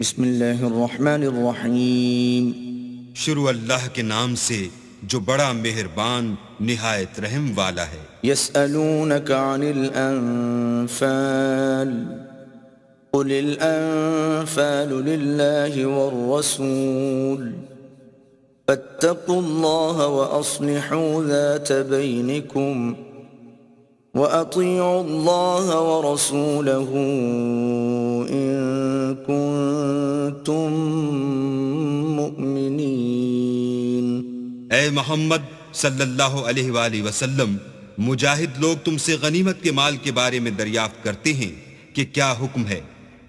بسم اللہ الرحمن الرحیم۔ شروع اللہ کے نام سے جو بڑا مہربان نہایت رحم والا ہے۔ یسألونک عن الانفال قل الانفال للہ والرسول فاتقوا اللہ واصلحوا ذات بینکم وَأَطِيعُوا اللَّهَ وَرَسُولَهُ إِن كُنتُم مُؤْمِنِينَ۔ اے محمد صلی اللہ علیہ وآلہ وسلم، مجاہد لوگ تم سے غنیمت کے مال کے بارے میں دریافت کرتے ہیں کہ کیا حکم ہے۔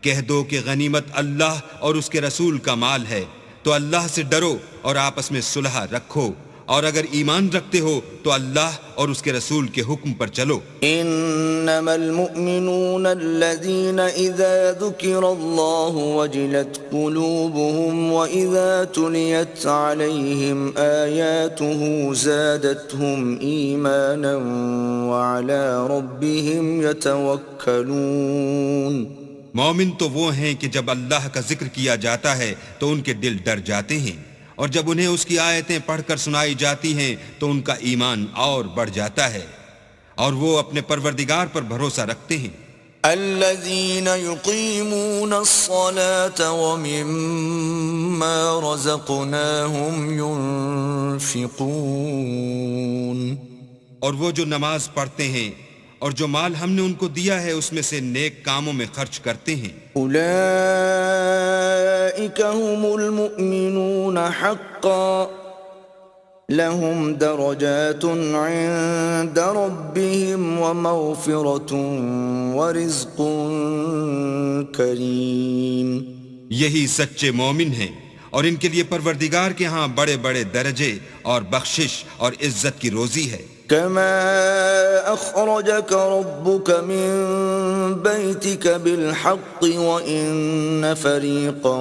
کہہ دو کہ غنیمت اللہ اور اس کے رسول کا مال ہے، تو اللہ سے ڈرو اور آپس میں صلح رکھو، اور اگر ایمان رکھتے ہو تو اللہ اور اس کے رسول کے حکم پر چلو۔ انما المؤمنون الذين اذا ذكر الله وجلت قلوبهم واذا تليت عليهم آياته زادتهم ايمانا وعلى ربهم يتوكلون۔ مومن تو وہ ہیں کہ جب اللہ کا ذکر کیا جاتا ہے تو ان کے دل ڈر جاتے ہیں، اور جب انہیں اس کی آیتیں پڑھ کر سنائی جاتی ہیں تو ان کا ایمان اور بڑھ جاتا ہے، اور وہ اپنے پروردگار پر بھروسہ رکھتے ہیں۔ الذين يقيمون الصلاة ومما رزقناهم ينفقون۔ اور وہ جو نماز پڑھتے ہیں اور جو مال ہم نے ان کو دیا ہے اس میں سے نیک کاموں میں خرچ کرتے ہیں۔ اولئک هم المؤمنون حقا لهم درجات عند ربهم ومغفرة ورزق کریم۔ یہی سچے مومن ہیں، اور ان کے لیے پروردگار کے ہاں بڑے بڑے درجے اور بخشش اور عزت کی روزی ہے۔ كما أخرجك ربك من بيتك بالحق وإن فريقا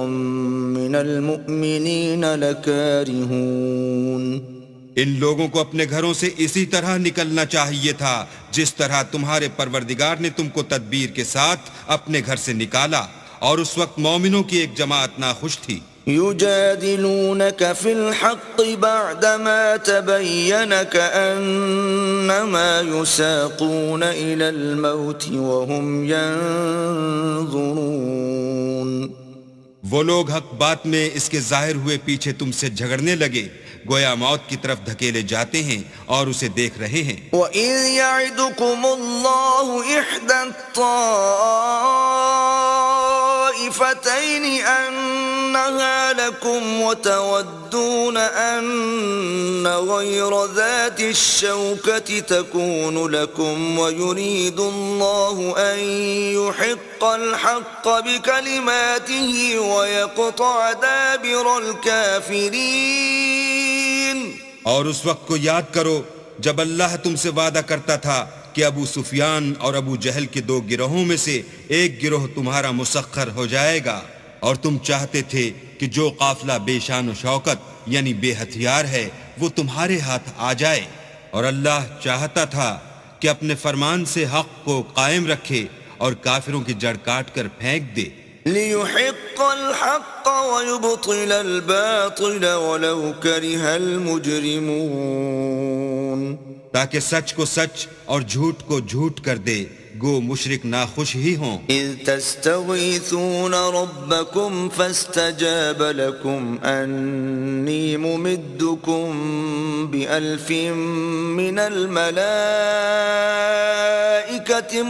من المؤمنين لكارهون۔ ان لوگوں کو اپنے گھروں سے اسی طرح نکلنا چاہیے تھا جس طرح تمہارے پروردگار نے تم کو تدبیر کے ساتھ اپنے گھر سے نکالا، اور اس وقت مومنوں کی ایک جماعت ناخوش تھی۔ يجادلونك في الحق بعدما تبين كأنما يساقون إلى الموت وهم ينظرون۔ وہ لوگ حق بات میں اس کے ظاہر ہوئے پیچھے تم سے جھگڑنے لگے، گویا موت کی طرف دھکیلے جاتے ہیں اور اسے دیکھ رہے ہیں۔ وَإِذْ يَعِدُكُمُ اللَّهُ إِحْدَى الطَّائِفَتَيْنِ أَنَّهَا لَكُمْ وَتَوَدُّونَ أَنَّ غَيْرَ ذَاتِ الشَّوْكَةِ تَكُونُ لَكُمْ وَيُرِيدُ اللَّهُ أَن يُحِقَّ الْحَقَّ بِكَلِمَاتِهِ وَيَقْطَعَ دَابِرَ الْكَافِرِينَ۔ اور اس وقت کو یاد کرو جب اللہ تم سے وعدہ کرتا تھا کہ ابو سفیان اور ابو جہل کے دو گروہوں میں سے ایک گروہ تمہارا مسخر ہو جائے گا، اور تم چاہتے تھے کہ جو قافلہ بے شان و شوکت یعنی بے ہتھیار ہے وہ تمہارے ہاتھ آ جائے، اور اللہ چاہتا تھا کہ اپنے فرمان سے حق کو قائم رکھے اور کافروں کی جڑ کاٹ کر پھینک دے۔ لِيُحِقَّ الْحَقَّ وَيُبْطِلَ الْبَاطِلَ وَلَوْ كَرِهَ الْمُجْرِمُونَ۔ تاکہ سچ کو سچ اور جھوٹ کو جھوٹ کر دے، گو مشرک ناخوش ہی ہوں۔ اذ تستغیثون ربکم فاستجاب لکم انی ممدکم بألف من الملائکة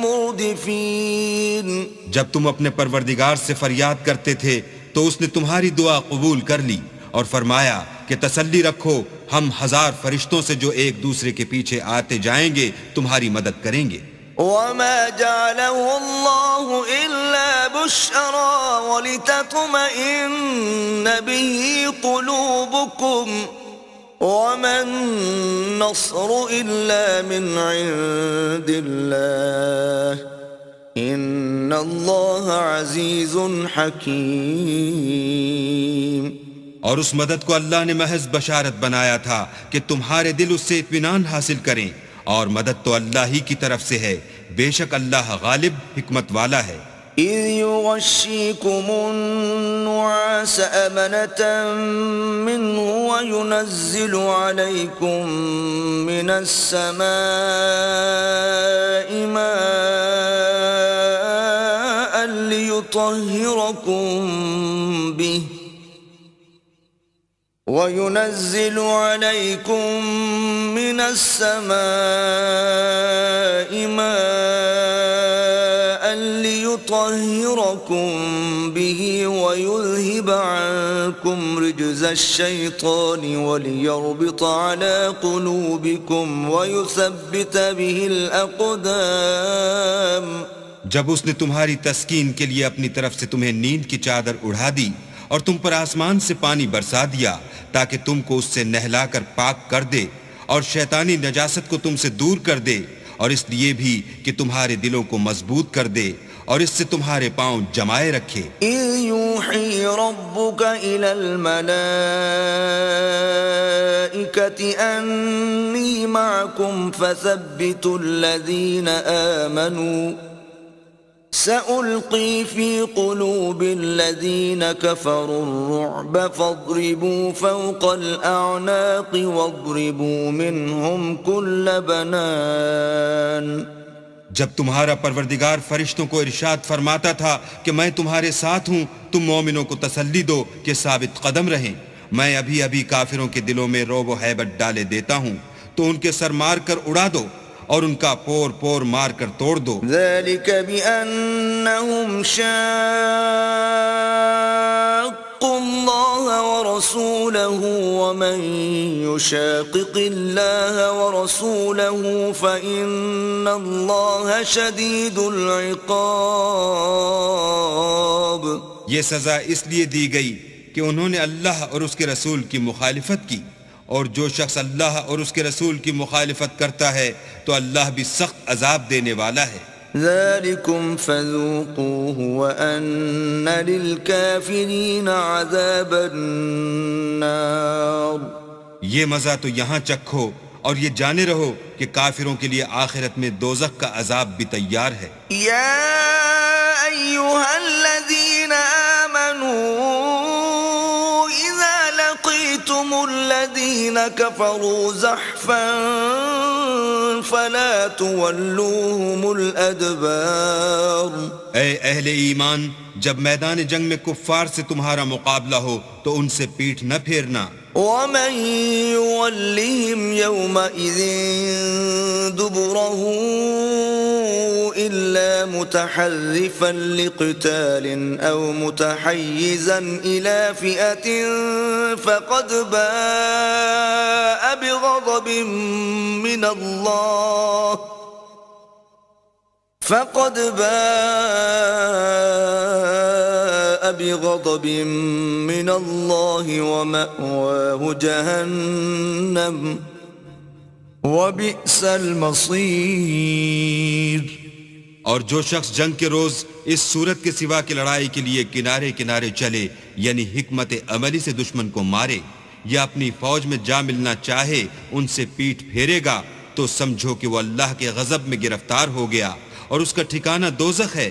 مردفین۔ جب تم اپنے پروردگار سے فریاد کرتے تھے تو اس نے تمہاری دعا قبول کر لی اور فرمایا کہ تسلی رکھو، ہم 1000 فرشتوں سے جو ایک دوسرے کے پیچھے آتے جائیں گے تمہاری مدد کریں گے۔ وما جعله الله إلا بشرى ولتطمئن به قلوبكم وما النصر إلا من عند الله إن الله عزيز حكيم۔ اور اس مدد کو اللہ نے محض بشارت بنایا تھا کہ تمہارے دل اس سے اطمینان حاصل کریں، اور مدد تو اللہ ہی کی طرف سے ہے، بے شک اللہ غالب حکمت والا ہے۔ إذ يغشيكم النعاس أمنة منه وينزل عليكم من السماء ماء ليطهركم به ويذهب عنكم رجز الشيطان وليربط على قلوبكم ويثبت به الأقدام. جب اس نے تمہاری تسکین کے لیے اپنی طرف سے تمہیں نیند کی چادر اڑا دی اور تم پر آسمان سے پانی برسا دیا تاکہ تم کو اس سے نہلا کر پاک کر دے اور شیطانی نجاست کو تم سے دور کر دے، اور اس لیے بھی کہ تمہارے دلوں کو مضبوط کر دے اور اس سے تمہارے پاؤں جمائے رکھے. إذ يوحي ربك إلى الملائكة أني معكم فثبتوا الذين آمنوا سألقي في قلوب الذين كفروا الرعب فاضربوا فوق الأعناق واضربوا منهم كل بنان. جب تمہارا پروردگار فرشتوں کو ارشاد فرماتا تھا کہ میں تمہارے ساتھ ہوں، تم مومنوں کو تسلی دو کہ ثابت قدم رہیں، میں ابھی ابھی کافروں کے دلوں میں رعب و ہیبت ڈالے دیتا ہوں، تو ان کے سر مار کر اڑا دو اور ان کا پور پور مار کر توڑ دو. ذلك بأنهم شاقوا الله ورسوله ومن يشاقق الله ورسوله فإن الله شديد العقاب. یہ سزا اس لیے دی گئی کہ انہوں نے اللہ اور اس کے رسول کی مخالفت کی، اور جو شخص اللہ اور اس کے رسول کی مخالفت کرتا ہے تو اللہ بھی سخت عذاب دینے والا ہے. ذلكم فذوقوه وأن للكافرين عذاب النار. یہ مزہ تو یہاں چکھو اور یہ جانے رہو کہ کافروں کے لیے آخرت میں دوزخ کا عذاب بھی تیار ہے. يا أيها الذين آمنوا إذا لقيتم الذين كفروا زحفا فلا تولوهم الأدبار. اے اہل ایمان، جب میدان جنگ میں کفار سے تمہارا مقابلہ ہو تو ان سے پیٹھ نہ پھیرنا. ومن يولهم يومئذ دبره إلا متحرفا لقتال أو متحيزا إلى فئة فقد باء بغضب من الله ومأواه جهنم وبئس المصير. اور جو شخص جنگ کے روز اس صورت کے سوا کی لڑائی کے لیے کنارے کنارے چلے، یعنی حکمت عملی سے دشمن کو مارے یا اپنی فوج میں جا ملنا چاہے، ان سے پیٹھ پھیرے گا تو سمجھو کہ وہ اللہ کے غضب میں گرفتار ہو گیا اور اس کا ٹھکانہ دوزخ ہے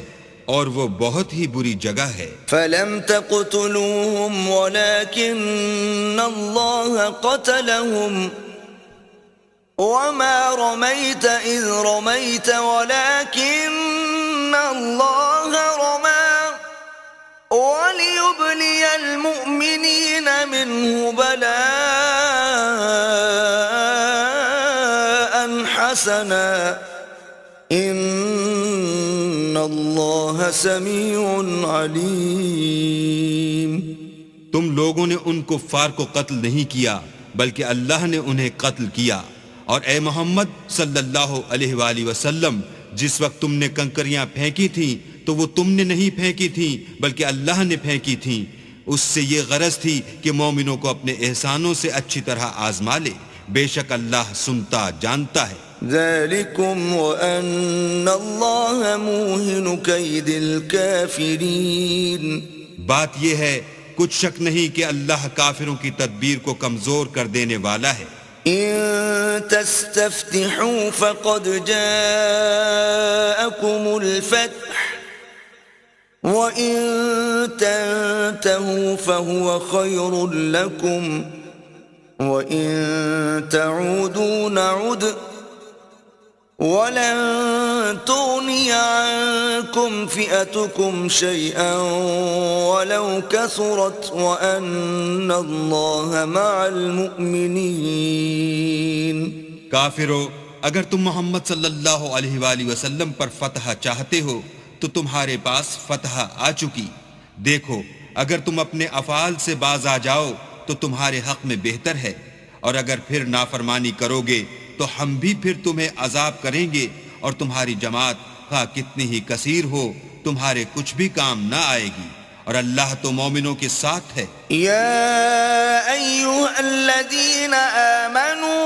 اور وہ بہت ہی بری جگہ ہے. فلم تقتلوهم ولكن الله قتلهم وما رميت إذ رميت ولكن الله رمى وليبلي المؤمنين منه بلاء حسنا ان اللہ سمیع علیم. تم لوگوں نے ان کفار کو قتل نہیں کیا بلکہ اللہ نے انہیں قتل کیا، اور اے محمد صلی اللہ علیہ وآلہ وسلم، جس وقت تم نے کنکریاں پھینکی تھیں تو وہ تم نے نہیں پھینکی تھیں بلکہ اللہ نے پھینکی تھیں. اس سے یہ غرض تھی کہ مومنوں کو اپنے احسانوں سے اچھی طرح آزما لے، بے شک اللہ سنتا جانتا ہے. ذلكم وأن الله موهن كيد الكافرين. بات یہ ہے، کچھ شک نہیں کہ اللہ کافروں کی تدبیر کو کمزور کر دینے والا ہے. إن تستفتحوا فقد جاءكم الفتح وَإِن تَنْتَهُوا فَهُوَ خَيْرٌ لَكُمْ وَإِن تَعُودُوا نَعُدْ وَلَن تُغْنِيَ عَنْكُمْ فِئَتُكُمْ شَيْئًا وَلَوْ كَثُرَتْ وَأَنَّ اللَّهَ مَعَ الْمُؤْمِنِينَ۔ کافرو، اگر تم محمد صلی اللہ علیہ وآلہ وسلم پر فتح چاہتے ہو تو تمہارے پاس فتح آ چکی۔ دیکھو، اگر تم اپنے افعال سے باز آ جاؤ تو تمہارے حق میں بہتر ہے، اور اگر پھر نافرمانی کرو گے تو ہم بھی پھر تمہیں عذاب کریں گے، اور تمہاری جماعت خواہ کتنی ہی کثیر ہو تمہارے کچھ بھی کام نہ آئے گی، اور اللہ تو مومنوں کے ساتھ ہے۔ یا ایھا الذین آمنوا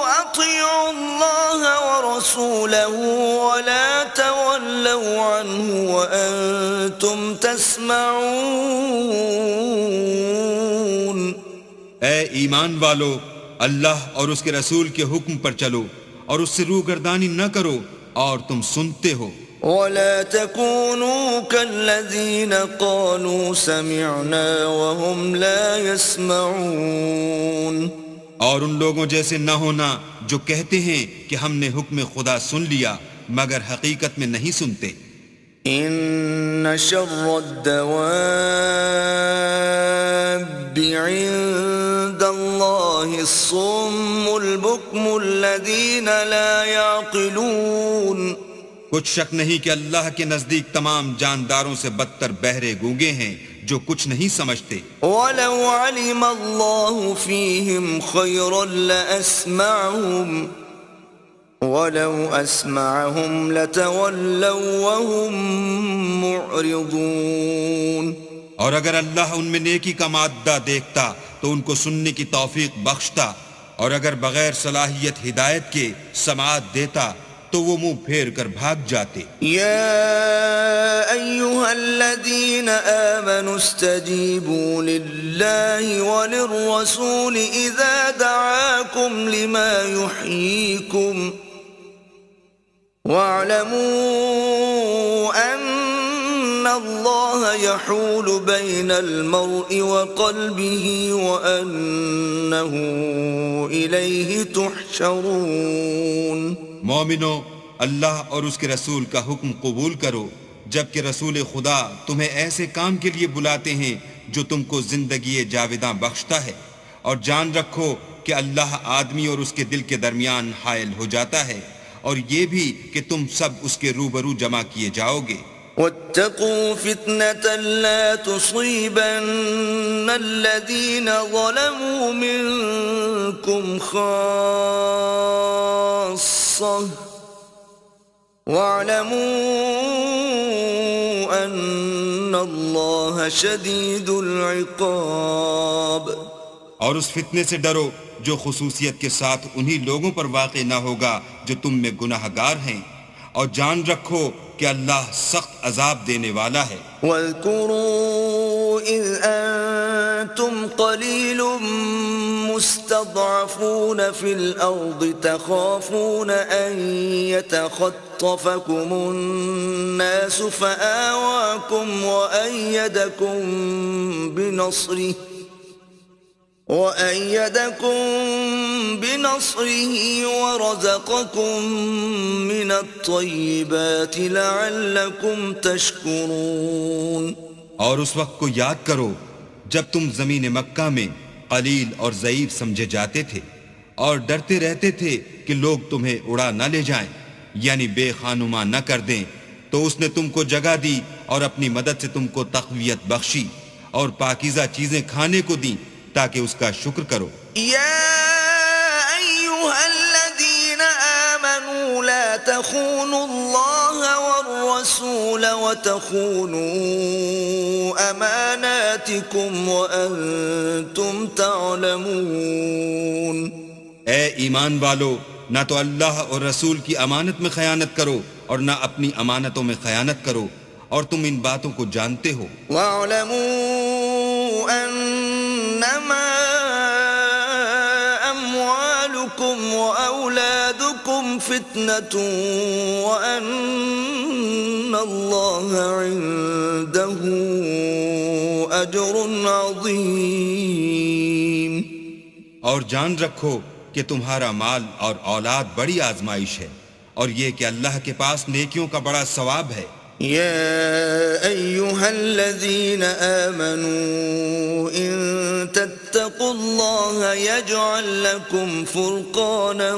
اطیعوا اللہ ورسولہ ولا تولوا عنہ وانتم تسمعون۔ اے ایمان والو، اللہ اور اس کے رسول کے حکم پر چلو اور اس سے روگردانی نہ کرو اور تم سنتے ہو۔ ولا تكونوا كالذين قالوا سمعنا وهم لا يسمعون۔ اور ان لوگوں جیسے نہ ہونا جو کہتے ہیں کہ ہم نے حکم خدا سن لیا مگر حقیقت میں نہیں سنتے۔ ان شر الدواب عند الله الصم البكم الذين لا يعقلون۔ کچھ شک نہیں کہ اللہ کے نزدیک تمام جانداروں سے بدتر بہرے گونگے ہیں جو کچھ نہیں سمجھتے۔ وَلَوْ عَلِمَ اللَّهُ فِيهِمْ خَيْرًا لَأَسْمَعَهُمْ وَلَوْ أَسْمَعَهُمْ لَتَوَلَّوْا وَهُمْ مُعْرِضُونَ۔ اور اگر اللہ ان میں نیکی کا مادہ دیکھتا تو ان کو سننے کی توفیق بخشتا، اور اگر بغیر صلاحیت ہدایت کے سماعت دیتا تو وہ منہ پھیر کر بھاگ جاتے۔ یا ایھا الذین آمنوا استجیبوا للہ وللرسول اذا دعاکم لما یحییکم واعلموا ان اللہ یحول بین المرء وقلبہ وانہ الیہ تحشرون۔ مومنو، اللہ اور اس کے رسول کا حکم قبول کرو جبکہ رسول خدا تمہیں ایسے کام کے لیے بلاتے ہیں جو تم کو زندگی جاوداں بخشتا ہے، اور جان رکھو کہ اللہ آدمی اور اس کے دل کے درمیان حائل ہو جاتا ہے، اور یہ بھی کہ تم سب اس کے روبرو جمع کیے جاؤ گے۔ واتقوا فتنة لا تصيبن الذين ظلموا منكم خاصة واعلموا أن الله شديد العقاب۔ اور اس فتنے سے ڈرو جو خصوصیت کے ساتھ انہی لوگوں پر واقع نہ ہوگا جو تم میں گناہ گار ہیں، اور جان رکھو کہ اللہ سخت عذاب دینے والا ہے۔ وَاذْكُرُوا إِذْ أَنْتُمْ قَلِيلٌ مُسْتَضْعَفُونَ فِي الْأَرْضِ تَخَافُونَ أَنْ يَتَخَطَّفَكُمُ النَّاسُ فَآوَاكُمْ وَأَيَّدَكُمْ بِنَصْرِهِ وَرَزَقَكُمْ مِنَ الطَّيِّبَاتِ لَعَلَّكُمْ تَشْكُرُونَ۔ اور اس وقت کو یاد کرو جب تم زمین مکہ میں قلیل اور ضعیف سمجھے جاتے تھے اور ڈرتے رہتے تھے کہ لوگ تمہیں اڑا نہ لے جائیں، یعنی بے خانما نہ کر دیں، تو اس نے تم کو جگہ دی اور اپنی مدد سے تم کو تقویت بخشی اور پاکیزہ چیزیں کھانے کو دیں تاکہ اس کا شکر کرو۔ یا ایھا الذین آمنوا لا تخونوا اللہ والرسول وتخونوا اماناتکم وانتم تعلمون۔ اے ایمان والو، نہ تو اللہ اور رسول کی امانت میں خیانت کرو اور نہ اپنی امانتوں میں خیانت کرو، اور تم ان باتوں کو جانتے ہو۔ وَاعْلَمُوا أَنَّمَا أَمْوَالُكُمْ وَأَوْلَادُكُمْ فتنة وأن الله عنده أجر عظيم. اور جان رکھو کہ تمہارا مال اور اولاد بڑی آزمائش ہے، اور یہ کہ اللہ کے پاس نیکیوں کا بڑا ثواب ہے. يا أيها الذين آمنوا إن تتقوا الله يجعل لكم فرقانا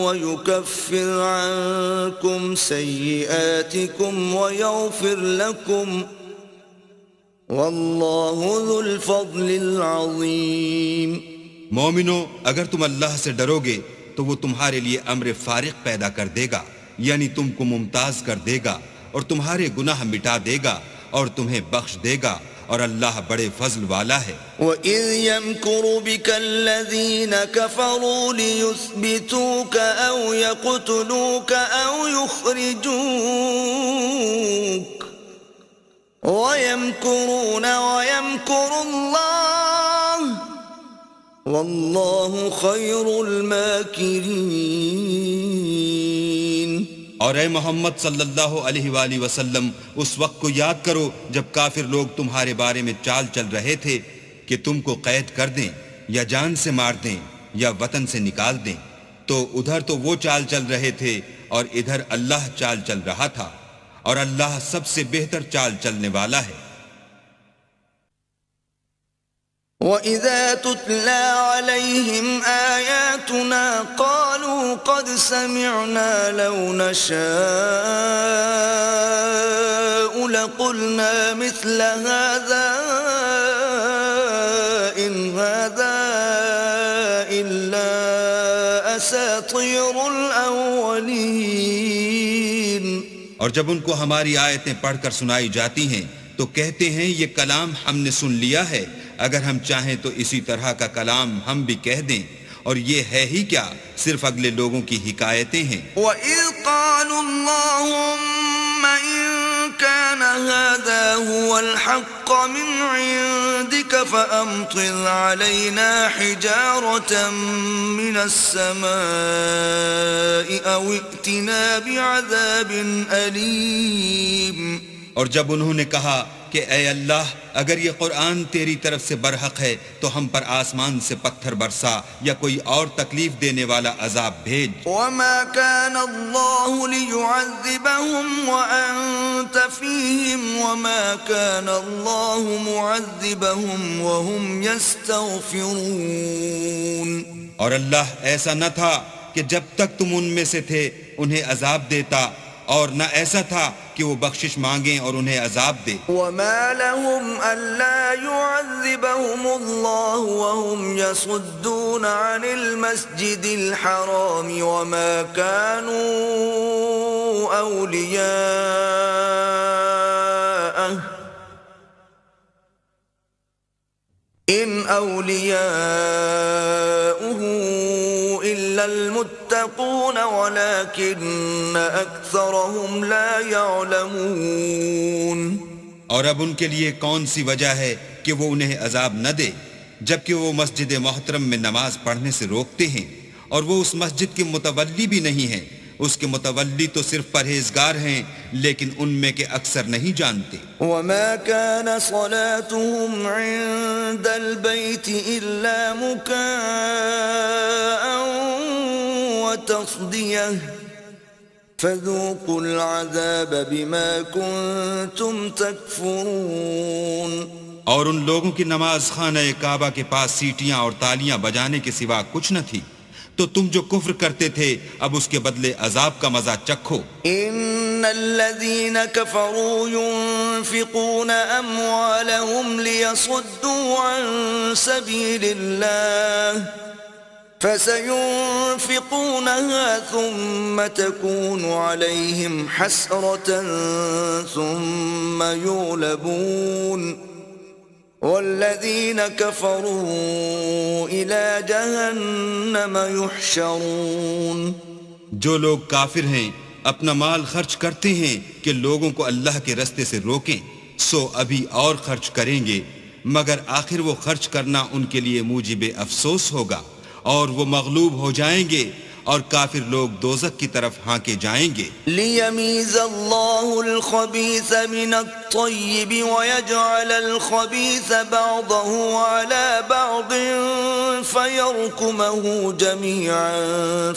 ويكفر عنكم سيئاتكم ويغفر لكم والله ذو الفضل العظيم. مومنو، اگر تم اللہ سے ڈرو گے تو وہ تمہارے لیے امر فارق پیدا کر دے گا، یعنی تم کو ممتاز کر دے گا اور تمہارے گناہ مٹا دے گا اور تمہیں بخش دے گا، اور اللہ بڑے فضل والا ہے. وَإِذْ يَمْكُرُ بِكَ الَّذِينَ كَفَرُوا لِيُثْبِتُوكَ أَوْ يَقْتُلُوكَ أَوْ يُخْرِجُوكَ وَيَمْكُرُونَ وَيَمْكُرُ اللَّهُ وَاللَّهُ خَيْرُ الْمَاكِرِينَ. اور اے محمد صلی اللہ علیہ وآلہ وسلم، اس وقت کو یاد کرو جب کافر لوگ تمہارے بارے میں چال چل رہے تھے کہ تم کو قید کر دیں یا جان سے مار دیں یا وطن سے نکال دیں. تو ادھر تو وہ چال چل رہے تھے اور ادھر اللہ چال چل رہا تھا، اور اللہ سب سے بہتر چال چلنے والا ہے. وَإِذَا تُتْلَى عَلَيْهِمْ آيَاتُنَا قَالُوا قَدْ سَمِعْنَا لَوْ نَشَاءُ لَقُلْنَا مِثْلَ هَذَا إِنْ هَذَا إِلَّا أَسَاطِيرُ الْأَوَّلِينَ. اور جب ان کو ہماری آیتیں پڑھ کر سنائی جاتی ہیں تو کہتے ہیں یہ کلام ہم نے سن لیا ہے، اگر ہم چاہیں تو اسی طرح کا کلام ہم بھی کہہ دیں، اور یہ ہے ہی کیا، صرف اگلے لوگوں کی حکایتیں ہیں. وَإِذْ قَالُوا اللَّهُمَّ إِن كَانَ هَذَا هُوَ الْحَقَّ مِنْ عِنْدِكَ فَأَمْطِرْ عَلَيْنَا حِجَارَةً مِنَ السَّمَاءِ أَوْ ائْتِنَا بِعَذَابٍ أَلِيمٍ. اور جب انہوں نے کہا کہ اے اللہ، اگر یہ قرآن تیری طرف سے برحق ہے تو ہم پر آسمان سے پتھر برسا یا کوئی اور تکلیف دینے والا عذاب بھیج. وَمَا كَانَ اللَّهُ لِيُعَذِّبَهُمْ وَأَنْتَ فِيهِمْ وَمَا كَانَ اللَّهُ مُعَذِّبَهُمْ وَهُمْ يَسْتَغْفِرُونَ. اور اللہ ایسا نہ تھا کہ جب تک تم ان میں سے تھے انہیں عذاب دیتا، اور نہ ایسا تھا کہ وہ بخشش مانگیں اور انہیں عذاب دے. وَمَا لَهُمْ أَلَّا يُعَذِّبَهُمُ اللَّهُ وَهُمْ يَصُدُّونَ عَنِ الْمَسْجِدِ الْحَرَامِ وَمَا كَانُوا أَوْلِيَاءَهُ إِنْ أَوْلِيَاؤُهُ إِلَّا الْمُتَّقُونَ وَلَكِنَّ أَكْثَرَهُمْ لَا يَعْلَمُونَ. اور اب ان کے لیے کون سی وجہ ہے کہ وہ انہیں عذاب نہ دے، جبکہ وہ مسجد محترم میں نماز پڑھنے سے روکتے ہیں، اور وہ اس مسجد کے متولی بھی نہیں ہیں. اس کے متولی تو صرف پرہیزگار ہیں، لیکن ان میں کے اکثر نہیں جانتے. وَمَا كَانَ صَلَاتُهُمْ عِندَ الْبَيْتِ إِلَّا مُكَاءً وَتَصْدِيَةً فَذُوقُوا الْعَذَابَ بِمَا كُنْتُمْ تَكْفُرُونَ. اور ان لوگوں کی نماز خانہ کعبہ کے پاس سیٹیاں اور تالیاں بجانے کے سوا کچھ نہ تھی، تو تم جو کفر کرتے تھے اب اس کے بدلے عذاب کا مزہ چکھو. ان الذين كفروا ينفقون اموالهم ليصدوا عن سبيل الله فسينفقونها ثم تكون عليهم حسرة ثم يغلبون والذين كفروا إلى جهنم يحشرون. جو لوگ کافر ہیں اپنا مال خرچ کرتے ہیں کہ لوگوں کو اللہ کے رستے سے روکیں، سو ابھی اور خرچ کریں گے، مگر آخر وہ خرچ کرنا ان کے لیے موجب افسوس ہوگا، اور وہ مغلوب ہو جائیں گے اور کافر لوگ دوزخ کی طرف ہانکے جائیں گے. ليميز الله الخبيث من الطيب ويجعل الخبيث بعضه على بعض فيركمه جميعا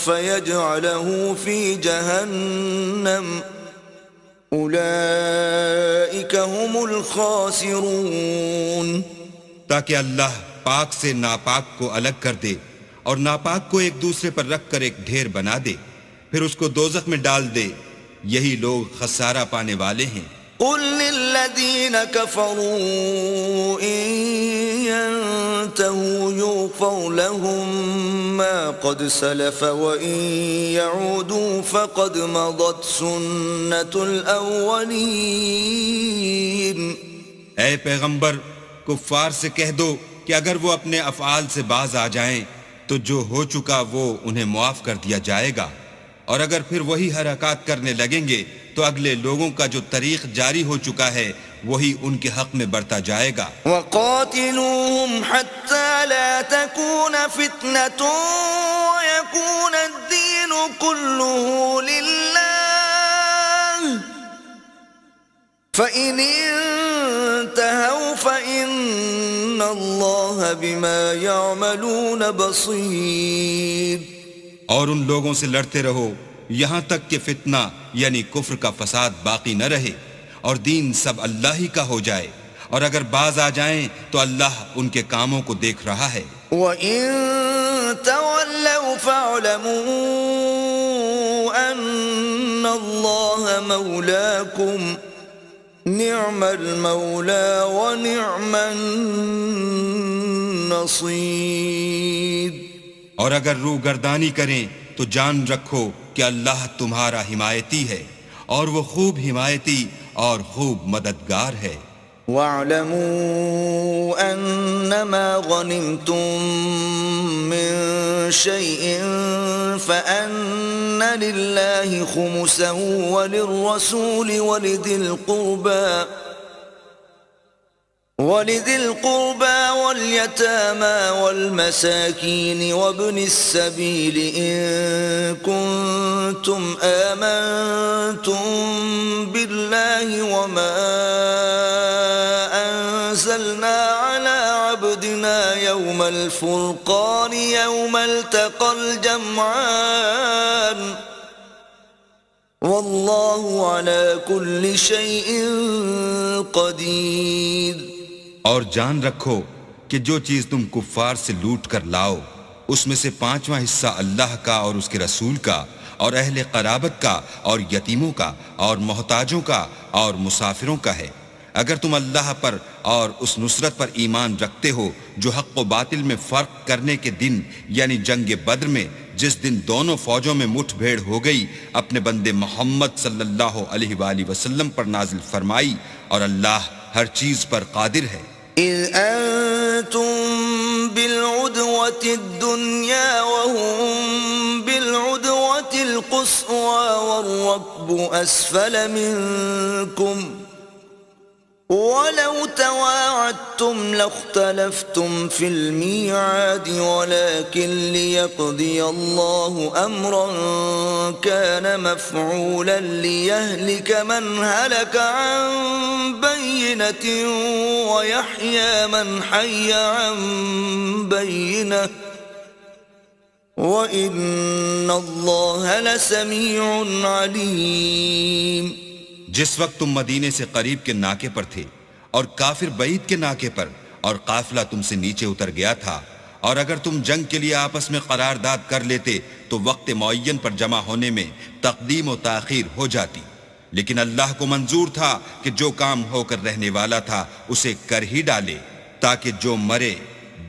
فيجعله في جهنم أولئك هم الخاسرون. تاکہ اللہ پاک سے ناپاک کو الگ کر دے اور ناپاک کو ایک دوسرے پر رکھ کر ایک ڈھیر بنا دے، پھر اس کو دوزخ میں ڈال دے. یہی لوگ خسارہ پانے والے ہیں. قل للذين كفروا إن ينتهوا يغفر لهم ما قد سلف وإن يعودوا فقد مضت سنة الأولين. اے پیغمبر، کفار سے کہہ دو کہ اگر وہ اپنے افعال سے باز آ جائیں تو جو ہو چکا وہ انہیں معاف کر دیا جائے گا، اور اگر پھر وہی حرکات کرنے لگیں گے تو اگلے لوگوں کا جو طریق جاری ہو چکا ہے وہی ان کے حق میں برتا جائے گا. وقاتلوهم حتى لا تكون فتنة ويكون الدين كله لله فإن انتهوا فإن الله بما يعملون بصير. اور ان لوگوں سے لڑتے رہو یہاں تک کہ فتنہ یعنی کفر کا فساد باقی نہ رہے اور دین سب اللہ ہی کا ہو جائے، اور اگر باز آ جائیں تو اللہ ان کے کاموں کو دیکھ رہا ہے. وَإِن تَوَلَّوْا فَاعْلَمُوا أَنَّ اللَّهَ مَوْلَاكُمْ نِعْمَ الْمَوْلَى وَنِعْمَ النَّصِيرُ. اور اگر روگردانی کریں تو جان رکھو کہ اللہ تمہارا حمایتی ہے اور وہ خوب حمایتی اور خوب مددگار ہے. وَاعْلَمُوا أَنَّمَا غَنِمْتُم مِّن شَيْءٍ فَأَنَّ لِلَّهِ خُمُسَهُ وَلِلرَّسُولِ وَلِذِي الْقُرْبَى وَالْيَتَامَى وَالْمَسَاكِينِ وَابْنِ السَّبِيلِ إِن كُنتُمْ آمَنتُم بِاللَّهِ وَمَا أَنزَلْنَا عَلَى عَبْدِنَا يَوْمَ الْفُرْقَانِ يَوْمَ الْتَقَى الْجَمْعَانِ وَاللَّهُ عَلَى كُلِّ شَيْءٍ قَدِيرٌ. اور جان رکھو کہ جو چیز تم کفار سے لوٹ کر لاؤ اس میں سے 5واں حصہ اللہ کا اور اس کے رسول کا اور اہل قرابت کا اور یتیموں کا اور محتاجوں کا اور مسافروں کا ہے. اگر تم اللہ پر اور اس نصرت پر ایمان رکھتے ہو جو حق و باطل میں فرق کرنے کے دن یعنی جنگ بدر میں جس دن دونوں فوجوں میں مٹھ بھیڑ ہو گئی اپنے بندے محمد صلی اللہ علیہ وآلہ وسلم پر نازل فرمائی، اور اللہ ہر چیز پر قادر ہے. إِذْ أَنْتُمْ بِالْعُدْوَةِ الدُّنْيَا وَهُمْ بِالْعُدْوَةِ الْقُصْوَى وَالرَّكْبُ أَسْفَلَ مِنْكُمْ وَلَوْ تَوَاعَدتُّمْ لَاخْتَلَفْتُمْ فِي الْمِيعَادِ وَلَكِنْ لِيَقْضِيَ اللَّهُ أَمْرًا كَانَ مَفْعُولًا لِيَهْلِكَ مَنْ هَلَكَ عَنْ بَيِّنَةٍ وَيَحْيَى مَنْ حَيَّ عَنْ بَيِّنَةٍ وَإِنَّ اللَّهَ لَسَمِيعٌ عَلِيمٌ. جس وقت تم مدینے سے قریب کے ناکے پر تھے اور کافر بعید کے ناکے پر اور قافلہ تم سے نیچے اتر گیا تھا، اور اگر تم جنگ کے لیے آپس میں قرارداد کر لیتے تو وقت معین پر جمع ہونے میں تقدیم و تاخیر ہو جاتی، لیکن اللہ کو منظور تھا کہ جو کام ہو کر رہنے والا تھا اسے کر ہی ڈالے، تاکہ جو مرے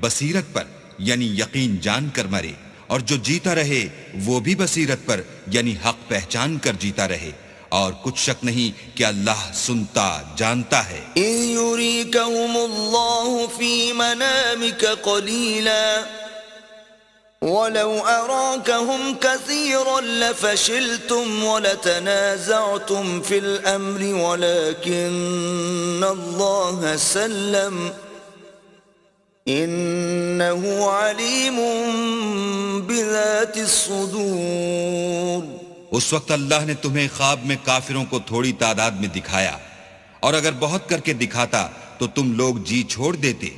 بصیرت پر یعنی یقین جان کر مرے، اور جو جیتا رہے وہ بھی بصیرت پر یعنی حق پہچان کر جیتا رہے، اور کچھ شک نہیں کہ اللہ سنتا جانتا ہے. إِذْ يُرِيكَهُمُ اللَّهُ فِي مَنَامِكَ قَلِيلًا وَلَوْ أَرَاكَهُمْ كَثِيرًا لَفَشِلْتُمْ وَلَتَنَازَعْتُمْ فِي الْأَمْرِ وَلَكِنَّ اللَّهَ سَلَّمَ إنه عليم بذات الصدور. اس وقت اللہ نے تمہیں خواب میں کافروں کو تھوڑی تعداد میں دکھایا، اور اگر بہت کر کے دکھاتا تو تم لوگ جی چھوڑ دیتے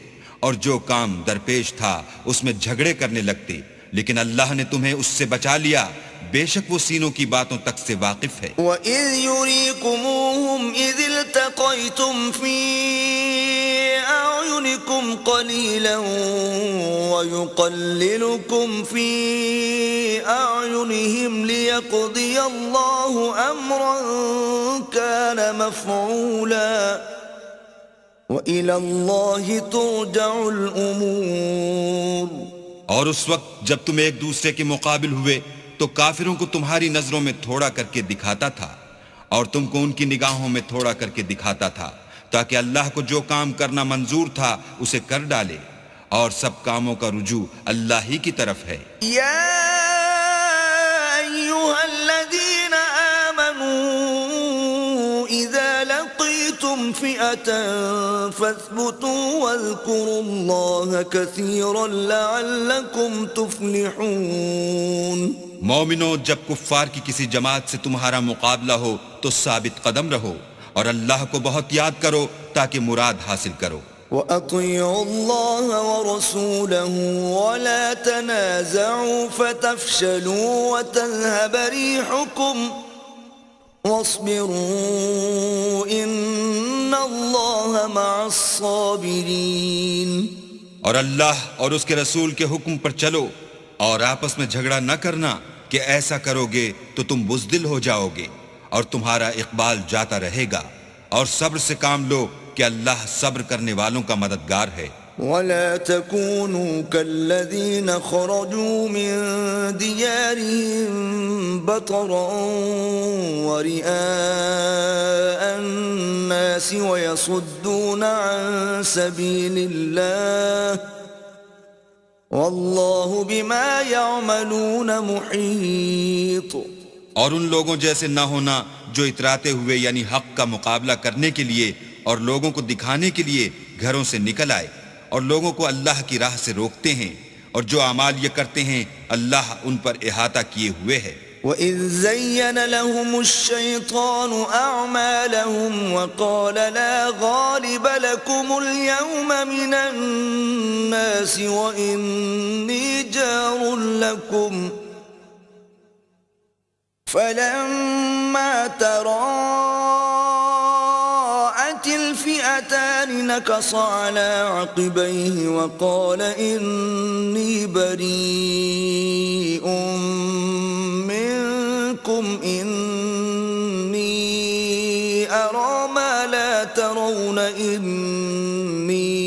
اور جو کام درپیش تھا اس میں جھگڑے کرنے لگتے، لیکن اللہ نے تمہیں اس سے بچا لیا، بے شک وہ سینوں کی باتوں تک سے واقف ہے. وَإِذْ يُرِيكُمُوهُمْ إِذِ الْتَقَيْتُمْ فِي أَعْيُنِكُمْ قَلِيلًا وَيُقَلِّلُكُمْ فِي أَعْيُنِهِمْ لِيَقْضِيَ اللَّهُ أَمْرًا كَانَ مَفْعُولًا وَإِلَى اللَّهِ تُرْجَعُ الْأُمُورُ. اور اس وقت جب تم ایک دوسرے کے مقابل ہوئے تو کافروں کو تمہاری نظروں میں تھوڑا کر کے دکھاتا تھا اور تم کو ان کی نگاہوں میں تھوڑا کر کے دکھاتا تھا، تاکہ اللہ کو جو کام کرنا منظور تھا اسے کر ڈالے، اور سب کاموں کا رجوع اللہ ہی کی طرف ہے. یا ایھا الذین آمنوا اذا لقیتم فئة فاثبتوا واذکروا اللہ کثیرا لعلکم تفلحون. مومنو، جب کفار کی کسی جماعت سے تمہارا مقابلہ ہو تو ثابت قدم رہو اور اللہ کو بہت یاد کرو تاکہ مراد حاصل کرو. وَأَطِيعُوا اللَّهَ وَرَسُولَهُ وَلَا تَنَازَعُوا فَتَفْشَلُوا وَتَذْهَبَ رِيحُكُمْ وَاصْبِرُوا إِنَّ اللَّهَ مَعَ الصَّابِرِينَ. اور اللہ اور اس کے رسول کے حکم پر چلو اور آپس میں جھگڑا نہ کرنا کہ ایسا کرو گے تو تم بزدل ہو جاؤ گے اور تمہارا اقبال جاتا رہے گا، اور صبر سے کام لو کہ اللہ صبر کرنے والوں کا مددگار ہے. وَلَا تَكُونُوا كَالَّذِينَ خَرَجُوا مِن دِيَارِهِمْ بَطَرًا وَرِئَاءَ النَّاسِ وَيَصُدُّونَ عَن سَبِيلِ اللَّهِ وَاللَّهُ بِمَا يَعْمَلُونَ مُحِيطٌ. اور ان لوگوں جیسے نہ ہونا جو اتراتے ہوئے یعنی حق کا مقابلہ کرنے کے لیے اور لوگوں کو دکھانے کے لیے گھروں سے نکل آئے اور لوگوں کو اللہ کی راہ سے روکتے ہیں، اور جو اعمال یہ کرتے ہیں اللہ ان پر احاطہ کیے ہوئے ہے. وَإِذْ زَيَّنَ لَهُمُ الشَّيْطَانُ أَعْمَالَهُمْ وَقَالَ لَا غَالِبَ لَكُمُ الْيَوْمَ مِنَ النَّاسِ وَإِنِّي جَارٌ لَكُمْ فَلَمَّا تَرَاءَتِ الْفِئَتَانِ نَكَصَ عَلَى عَقِبَيْهِ وَقَالَ إِنِّي بَرِيءٌ منكم إني أرى ما لا ترون إني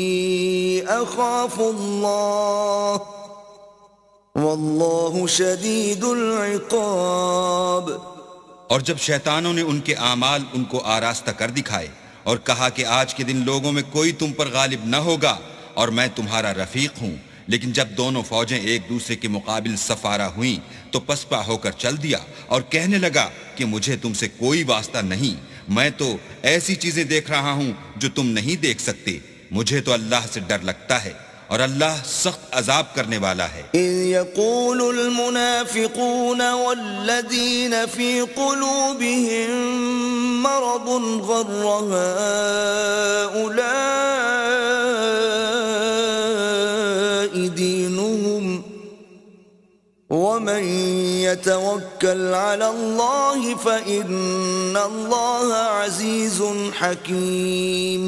أخاف الله والله شديد العقاب. اور جب شیطانوں نے ان کے اعمال ان کو آراستہ کر دکھائے اور کہا کہ آج کے دن لوگوں میں کوئی تم پر غالب نہ ہوگا اور میں تمہارا رفیق ہوں، لیکن جب دونوں فوجیں ایک دوسرے کے مقابل سفارہ ہوئیں تو پسپا ہو کر چل دیا اور کہنے لگا کہ مجھے تم سے کوئی واسطہ نہیں، میں تو ایسی چیزیں دیکھ رہا ہوں جو تم نہیں دیکھ سکتے، مجھے تو اللہ سے ڈر لگتا ہے اور اللہ سخت عذاب کرنے والا ہے. اذ يقول المنافقون والذين في قلوبهم مرض غر هؤلاء دينهم ومن يتوكل على الله فإن الله عزيز حكيم.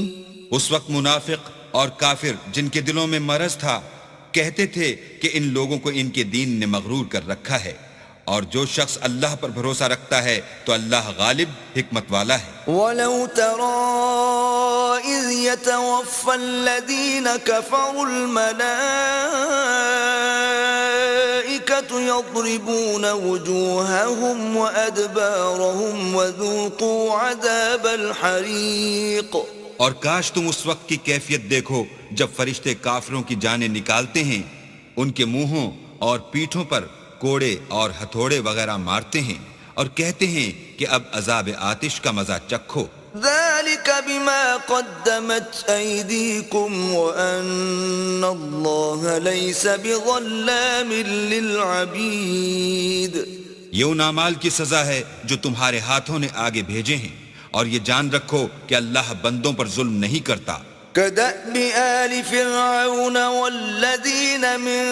اس وقت منافق اور کافر جن کے دلوں میں مرض تھا کہتے تھے کہ ان لوگوں کو ان کے دین نے مغرور کر رکھا ہے، اور جو شخص اللہ پر بھروسہ رکھتا ہے تو اللہ غالب حکمت والا ہے. وَلَوْ تَرَىٰ إِذْ يَتَوَفَّى الَّذِينَ كَفَرُوا الْمَلَائِكَةُ يَضْرِبُونَ وُجُوهَهُمْ وَأَدْبَارَهُمْ وَذُوقُوا عَذَابَ الْحَرِيقِ. اور کاش تم اس وقت کی کیفیت دیکھو جب فرشتے کافروں کی جانیں نکالتے ہیں، ان کے منہوں اور پیٹھوں پر کوڑے اور ہتھوڑے وغیرہ مارتے ہیں اور کہتے ہیں کہ اب عذاب آتش کا مزہ چکھو. ذَلِكَ ذلك بما قدمت أيديكم وأن الله ليس بظلام للعبيد. یہ ان اعمال کی سزا ہے جو تمہارے ہاتھوں نے آگے بھیجے ہیں، اور یہ جان رکھو کہ اللہ بندوں پر ظلم نہیں کرتا. كدأب آل فرعون والذين من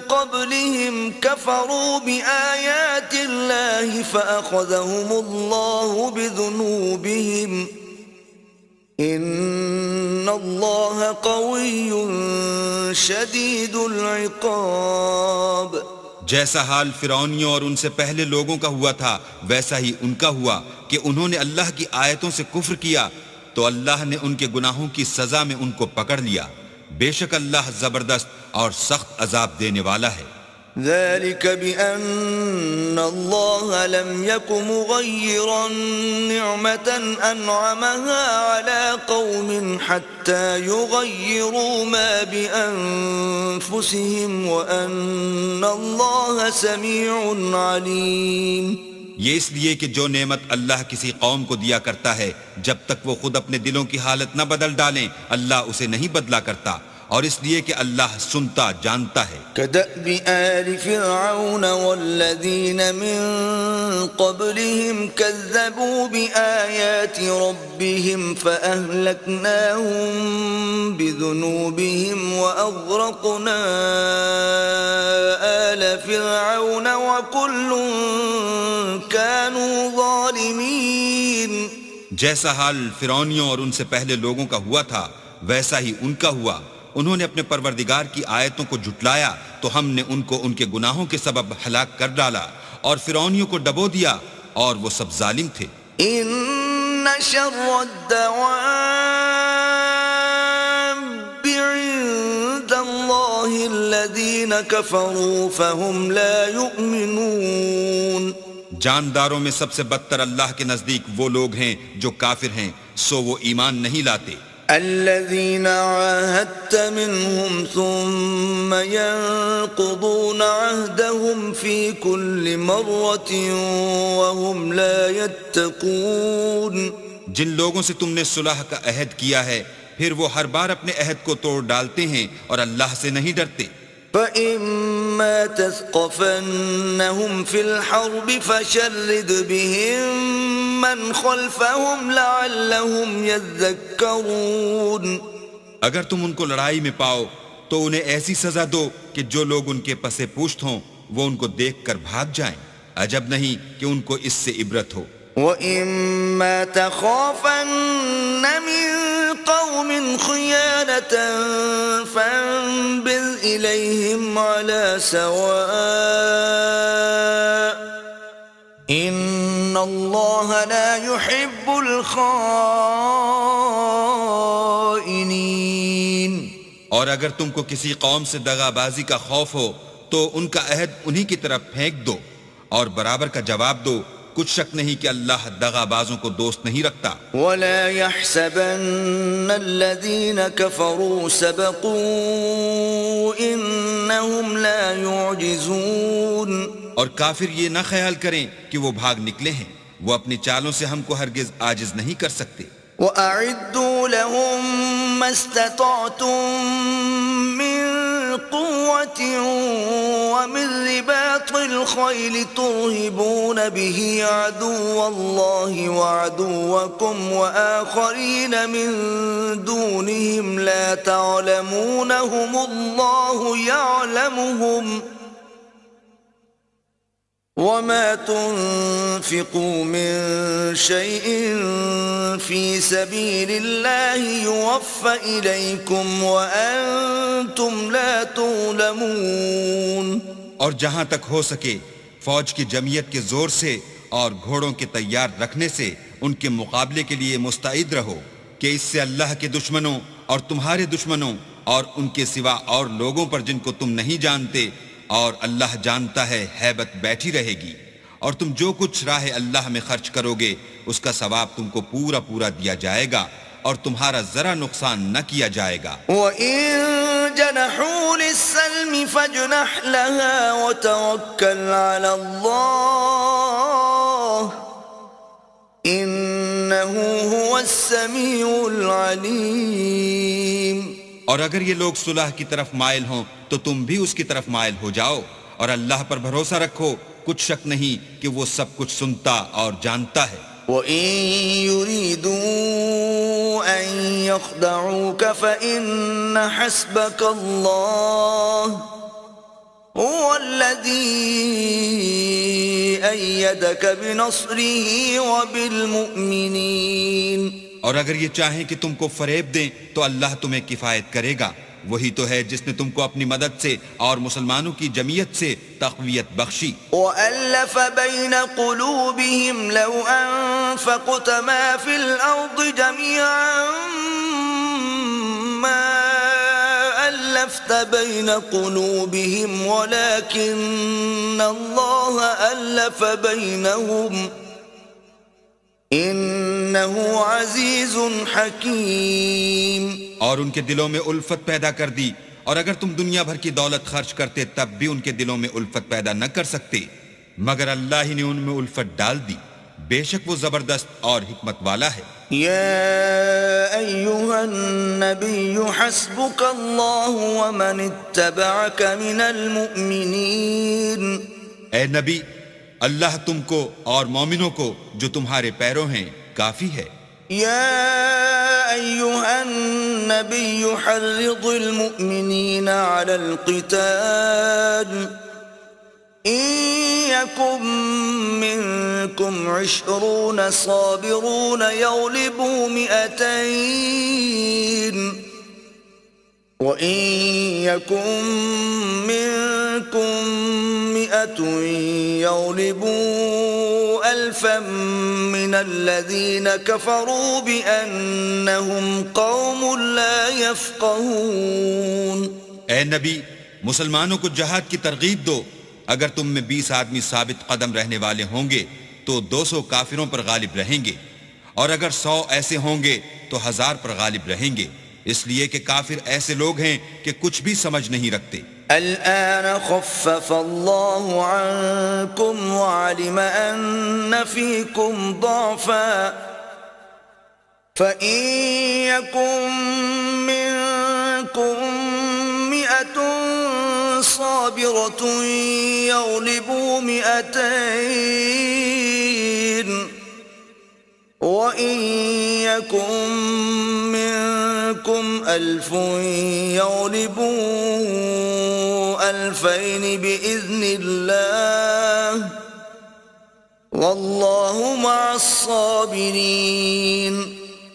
قبلهم كفروا بآيات الله فأخذهم الله بذنوبهم إن الله قوي شديد العقاب. جیسا حال فرعونیوں اور ان سے پہلے لوگوں کا ہوا تھا ویسا ہی ان کا ہوا کہ انہوں نے اللہ کی آیتوں سے کفر کیا تو اللہ نے ان کے گناہوں کی سزا میں ان کو پکڑ لیا. بے شک اللہ زبردست اور سخت عذاب دینے والا ہے. ذلك بأن الله لم يك مغيرا نعمة أنعمها على قوم حتى يغيروا ما بأنفسهم وأن الله سميع عليم. یہ اس لیے کہ جو نعمت اللہ کسی قوم کو دیا کرتا ہے جب تک وہ خود اپنے دلوں کی حالت نہ بدل ڈالیں اللہ اسے نہیں بدلا کرتا، اور اس لیے کہ اللہ سنتا جانتا ہے. كدأب آل فرعون والذين من قبلهم كذبوا بآيات ربهم فأهلكناهم بذنوبهم وأغرقنا آل فرعون وكل كانوا ظالمين. جیسا حال فرعونیوں اور ان سے پہلے لوگوں کا ہوا تھا ویسا ہی ان کا ہوا. انہوں نے اپنے پروردگار کی آیتوں کو جھٹلایا تو ہم نے ان کو ان کے گناہوں کے سبب ہلاک کر ڈالا، اور فرعونیوں کو ڈبو دیا اور وہ سب ظالم تھے. ان شر الدواب عند الله الذين كفروا فهم لا يؤمنون. جانداروں میں سب سے بدتر اللہ کے نزدیک وہ لوگ ہیں جو کافر ہیں سو وہ ایمان نہیں لاتے. الذين عاهدت منهم ثم ينقضون عهدهم في كل مرة وهم لا يتقون. جن لوگوں سے تم نے صلح کا عہد کیا ہے پھر وہ ہر بار اپنے عہد کو توڑ ڈالتے ہیں اور اللہ سے نہیں ڈرتے. فَإِمَّا تَثْقَفَنَّهُمْ فِي الْحَرْبِ فَشَرِّدْ بِهِمْ مَنْ خَلْفَهُمْ لَعَلَّهُمْ يَذَّكَّرُونَ. اگر تم ان کو لڑائی میں پاؤ تو انہیں ایسی سزا دو کہ جو لوگ ان کے پس پوشت ہوں وہ ان کو دیکھ کر بھاگ جائیں. عجب نہیں کہ ان کو اس سے عبرت ہو. وَإِمَّا تَخَافَنَّ مِن قَوْمٍ خِيَانَةً فَانبِذْ إِلَيْهِمْ عَلَى سَوَاءٍ إِنَّ اللَّهَ لَا يُحِبُّ الْخَائِنِينَ. اور اگر تم کو کسی قوم سے دغا بازی کا خوف ہو تو ان کا عہد انہی کی طرف پھینک دو اور برابر کا جواب دو. کچھ شک نہیں کہ اللہ دغا بازوں کو دوست نہیں رکھتا. وَلَا يَحْسَبَنَّ الَّذِينَ كَفَرُوا سَبَقُوا إِنَّهُمْ لَا يُعْجِزُونَ. اور کافر یہ نہ خیال کریں کہ وہ بھاگ نکلے ہیں، وہ اپنی چالوں سے ہم کو ہرگز عاجز نہیں کر سکتے. وَأَعِدُّوا لَهُم مَّا اسْتَطَعْتُم مِّن قُوَّةٍ وَمِن رِّبَاطِ الْخَيْلِ تُرْهِبُونَ بِهِ عَدُوَّ اللَّهِ وَعَدُوَّكُمْ وَآخَرِينَ مِن دُونِهِمْ لَا تَعْلَمُونَهُمُ اللَّهُ يَعْلَمُهُمْ وَمَا تُنْفِقُوا مِنْ شَيْءٍ فِي سَبِيلِ اللَّهِ يُوَفَّ إِلَيْكُمْ وَأَنْتُمْ لَا تُظْلَمُونَ. اور جہاں تک ہو سکے فوج کی جمعیت کے زور سے اور گھوڑوں کے تیار رکھنے سے ان کے مقابلے کے لیے مستعد رہو کہ اس سے اللہ کے دشمنوں اور تمہارے دشمنوں اور ان کے سوا اور لوگوں پر جن کو تم نہیں جانتے اور اللہ جانتا ہے ہیبت بیٹھی رہے گی. اور تم جو کچھ راہ اللہ میں خرچ کرو گے اس کا ثواب تم کو پورا پورا دیا جائے گا اور تمہارا ذرا نقصان نہ کیا جائے گا. وَإِن جَنَحُوا لِلسَّلْمِ فَاجْنَحْ لَهَا وَتَوَكَّلْ عَلَى اللَّهِ إنه هو السميع العليم. اور اگر یہ لوگ صلح کی طرف مائل ہوں تو تم بھی اس کی طرف مائل ہو جاؤ، اور اللہ پر بھروسہ رکھو، کچھ شک نہیں کہ وہ سب کچھ سنتا اور جانتا ہے۔ وَإِن يُرِيدُوا أَن يَخْدَعُوكَ فَإِنَّ حَسْبَكَ اللَّهُ هُوَ الَّذِي أَيَّدَكَ بِنَصْرِهِ وَبِالْمُؤْمِنِينَ۔ اور اگر یہ چاہیں کہ تم کو فریب دیں تو اللہ تمہیں کفایت کرے گا، وہی تو ہے جس نے تم کو اپنی مدد سے اور مسلمانوں کی جمعیت سے تقویت بخشی۔ وَأَلَّفَ بَيْنَ قُلُوبِهِمْ لَوْ أَنفَقْتَ مَا فِي الْأَرْضِ جَمِيعًا مَا أَلَّفْتَ بَيْنَ قُلُوبِهِمْ وَلَكِنَّ اللَّهَ أَلَّفَ بَيْنَهُمْ إِنَّهُ عَزِيزٌ حَكِيمٌ۔ اور ان کے دلوں میں الفت پیدا کر دی، اور اگر تم دنیا بھر کی دولت خرچ کرتے تب بھی ان کے دلوں میں الفت پیدا نہ کر سکتے، مگر اللہ ہی نے ان میں الفت ڈال دی، بے شک وہ زبردست اور حکمت والا ہے۔ يا أيها النبي حسبك الله ومن اتبعك من المؤمنين۔ اے نبی، اللہ تم کو اور مومنوں کو جو تمہارے پیرو ہیں کافی ہے۔ يا أيها النبي حرض المؤمنين على القتال إن يكن منكم 20 صابرون يغلبوا 200 وإن يكن منكم 100 يغلبوا 1000 من الذين كفروا بأنهم قوم لا يفقهون۔ اے نبی، مسلمانوں کو جہاد کی ترغیب دو، اگر تم میں 20 آدمی ثابت قدم رہنے والے ہوں گے تو 200 کافروں پر غالب رہیں گے، اور اگر 100 ایسے ہوں گے تو 1000 پر غالب رہیں گے، اس لیے کہ کافر ایسے لوگ ہیں کہ کچھ بھی سمجھ نہیں رکھتے۔ الآن خفف الله عنكم وعلم أن فيكم ضعفا فإن يكن منكم 100 صابرة يغلبوا 200 وإن يكن منكم 1000 يغلبوا 2000 بإذن الله والله مع الصابرين۔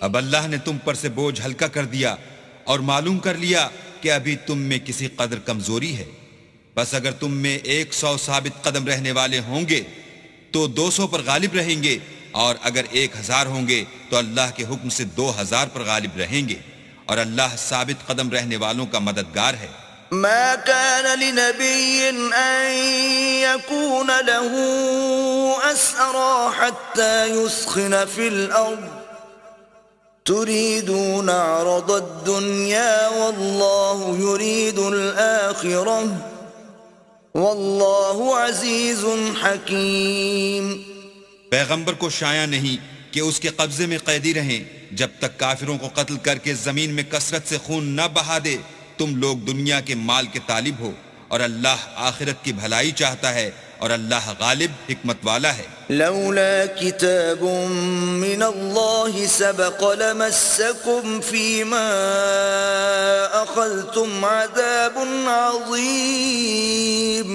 اب اللہ نے تم پر سے بوجھ ہلکا کر دیا اور معلوم کر لیا کہ ابھی تم میں کسی قدر کمزوری ہے، بس اگر تم میں 100 ثابت قدم رہنے والے ہوں گے تو 200 پر غالب رہیں گے، اور اگر 1000 ہوں گے تو اللہ کے حکم سے 2000 پر غالب رہیں گے، اور اللہ ثابت قدم رہنے والوں کا مددگار ہے۔ ما كان لنبي أن يكون له أسرى حتى يسخن في الأرض تريدون عرض الدنيا والله يريد الآخرة والله عزيز حكيم۔ پیغمبر کو شایع نہیں کہ اس کے قبضے میں قیدی رہیں جب تک کافروں کو قتل کر کے زمین میں کثرت سے خون نہ بہا دے۔ تم لوگ دنیا کے مال کے طالب ہو، اور اللہ آخرت کی بھلائی چاہتا ہے، اور اللہ غالب حکمت والا ہے۔ لولا كتاب من الله سبق لمسكم فيما أخذتم عذاب عظيم۔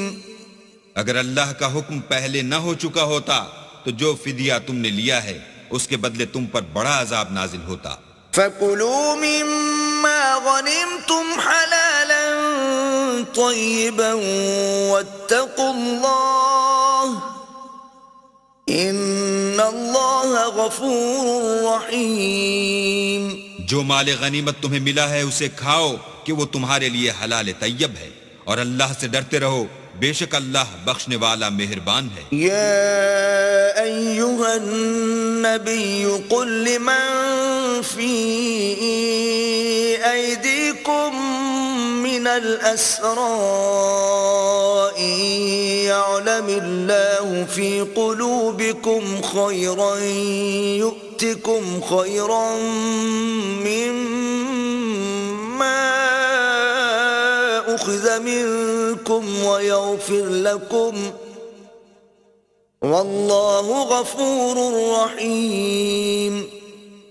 اگر اللہ کا حکم پہلے نہ ہو چکا ہوتا تو جو فدیہ تم نے لیا ہے اس کے بدلے تم پر بڑا عذاب نازل ہوتا۔ فَكُلُوا مِمَّا غَنِمْتُمْ حَلَالًا طَيِّبًا وَاتَّقُوا اللَّهَ إِنَّ اللَّهَ غَفُورٌ رَحِيمٌ۔ جو مال غنیمت تمہیں ملا ہے اسے کھاؤ کہ وہ تمہارے لیے حلال طیب ہے، اور اللہ سے ڈرتے رہو، بے شک اللہ بخشنے والا مہربان ہے۔ يا أيها النبي قل لمن في أيديكم من من الأسرى إن يعلم الله في قلوبكم خيرا يؤتكم خيرا مما أخذ منكم ويغفر لكم واللہ غفور رحیم۔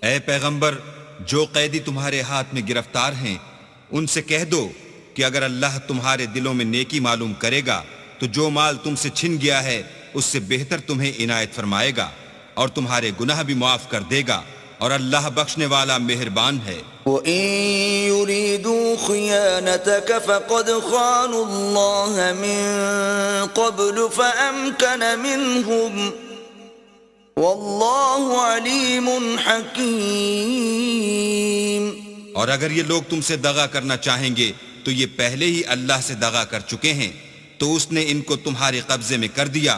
اے پیغمبر، جو قیدی تمہارے ہاتھ میں گرفتار ہیں ان سے کہہ دو کہ اگر اللہ تمہارے دلوں میں نیکی معلوم کرے گا تو جو مال تم سے چھن گیا ہے اس سے بہتر تمہیں عنایت فرمائے گا اور تمہارے گناہ بھی معاف کر دے گا، اور اللہ بخشنے والا مہربان ہے۔ وَإِن يُرِيدُوا خِيَانَتَكَ فَقَدْ خَانُوا اللَّهَ مِن قَبْلُ فَأَمْكَنَ مِنْهُمْ وَاللَّهُ عَلِيمٌ حَكِيمٌ۔ اور اگر یہ لوگ تم سے دغا کرنا چاہیں گے تو یہ پہلے ہی اللہ سے دغا کر چکے ہیں، تو اس نے ان کو تمہارے قبضے میں کر دیا،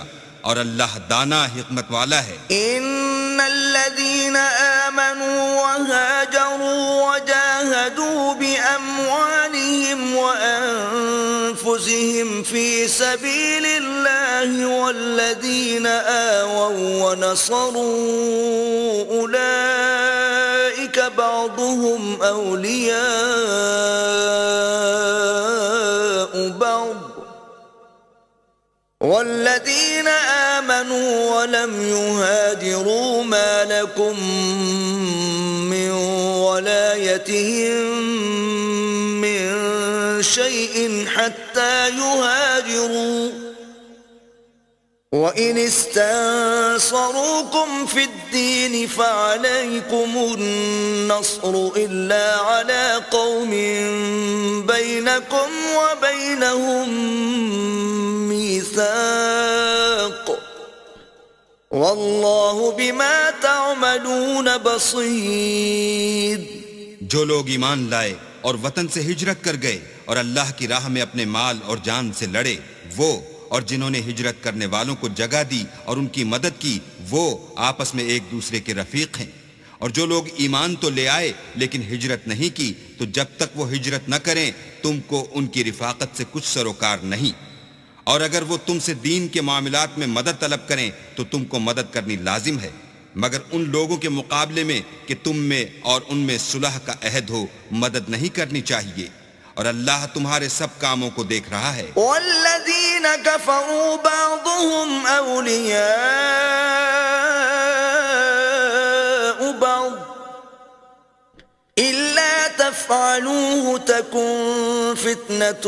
اور اللہ دانا حکمت والا ہے۔ ان الذين آمنوا وهاجروا وجاهدوا بأموالهم وأنفسهم في سبيل الله والذين آووا ونصروا أولئك بعضهم أولياء بعض والذين آمنوا ولم يهاجروا ما لكم من ولايتهم من شيء حتى يهاجروا وإن استنصروكم في الدين فعليكم النصر إلا على قوم بينكم وبينهم ميثاق واللہ بما تعملون بصیر۔ جو لوگ ایمان لائے اور وطن سے ہجرت کر گئے اور اللہ کی راہ میں اپنے مال اور جان سے لڑے، وہ اور جنہوں نے ہجرت کرنے والوں کو جگہ دی اور ان کی مدد کی، وہ آپس میں ایک دوسرے کے رفیق ہیں۔ اور جو لوگ ایمان تو لے آئے لیکن ہجرت نہیں کی، تو جب تک وہ ہجرت نہ کریں تم کو ان کی رفاقت سے کچھ سروکار نہیں، اور اگر وہ تم سے دین کے معاملات میں مدد طلب کریں تو تم کو مدد کرنی لازم ہے، مگر ان لوگوں کے مقابلے میں کہ تم میں اور ان میں صلح کا عہد ہو مدد نہیں کرنی چاہیے، اور اللہ تمہارے سب کاموں کو دیکھ رہا ہے۔ والذین کفروا بعضهم اولیاء بعض إلا تفعلوه تكن فتنة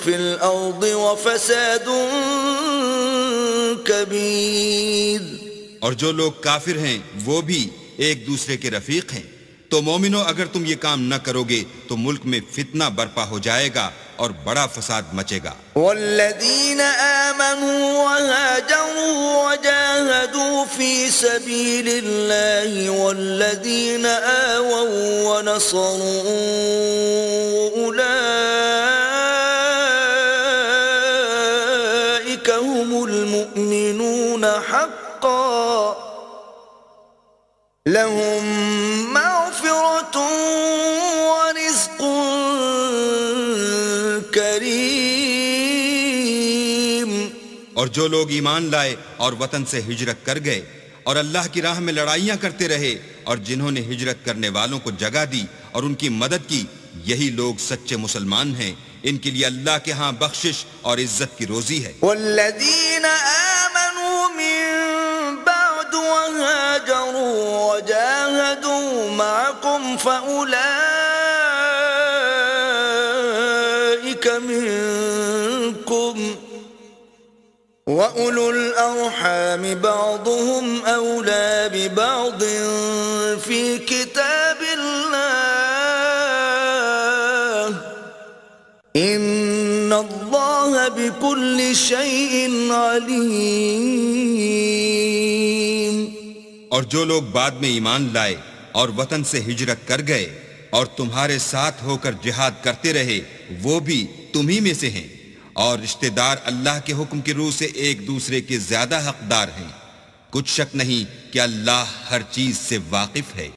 في الأرض وفساد كبير۔ اور جو لوگ کافر ہیں وہ بھی ایک دوسرے کے رفیق ہیں، تو مومنو اگر تم یہ کام نہ کرو گے تو ملک میں فتنہ برپا ہو جائے گا اور بڑا فساد مچے گا۔ والذین آمنوا وهاجروا وجاهدوا في سبيل الله والذین آووا ونصروا أولئك هم المؤمنون حقا لهم مغفرة ورزق کریم۔ اور جو لوگ ایمان لائے اور وطن سے ہجرت کر گئے اور اللہ کی راہ میں لڑائیاں کرتے رہے اور جنہوں نے ہجرت کرنے والوں کو جگہ دی اور ان کی مدد کی، یہی لوگ سچے مسلمان ہیں، ان کے لیے اللہ کے ہاں بخشش اور عزت کی روزی ہے۔ والذین آمنوا من بعد وهاجروا وجاهدوا معكم فأولئك منكم وَأُولُو الْأَرْحَامِ بَعْضُهُمْ أَوْلَى بِبَعْضٍ فِي كِتَابِ اللَّهِ إِنَّ اللَّهَ بِكُلِّ شَيْءٍ عَلِيمٌ۔ اور جو لوگ بعد میں ایمان لائے اور وطن سے ہجرت کر گئے اور تمہارے ساتھ ہو کر جہاد کرتے رہے، وہ بھی تمہی میں سے ہیں، اور رشتہ دار اللہ کے حکم کی روح سے ایک دوسرے کے زیادہ حقدار ہیں۔ کچھ شک نہیں کہ اللہ ہر چیز سے واقف ہے۔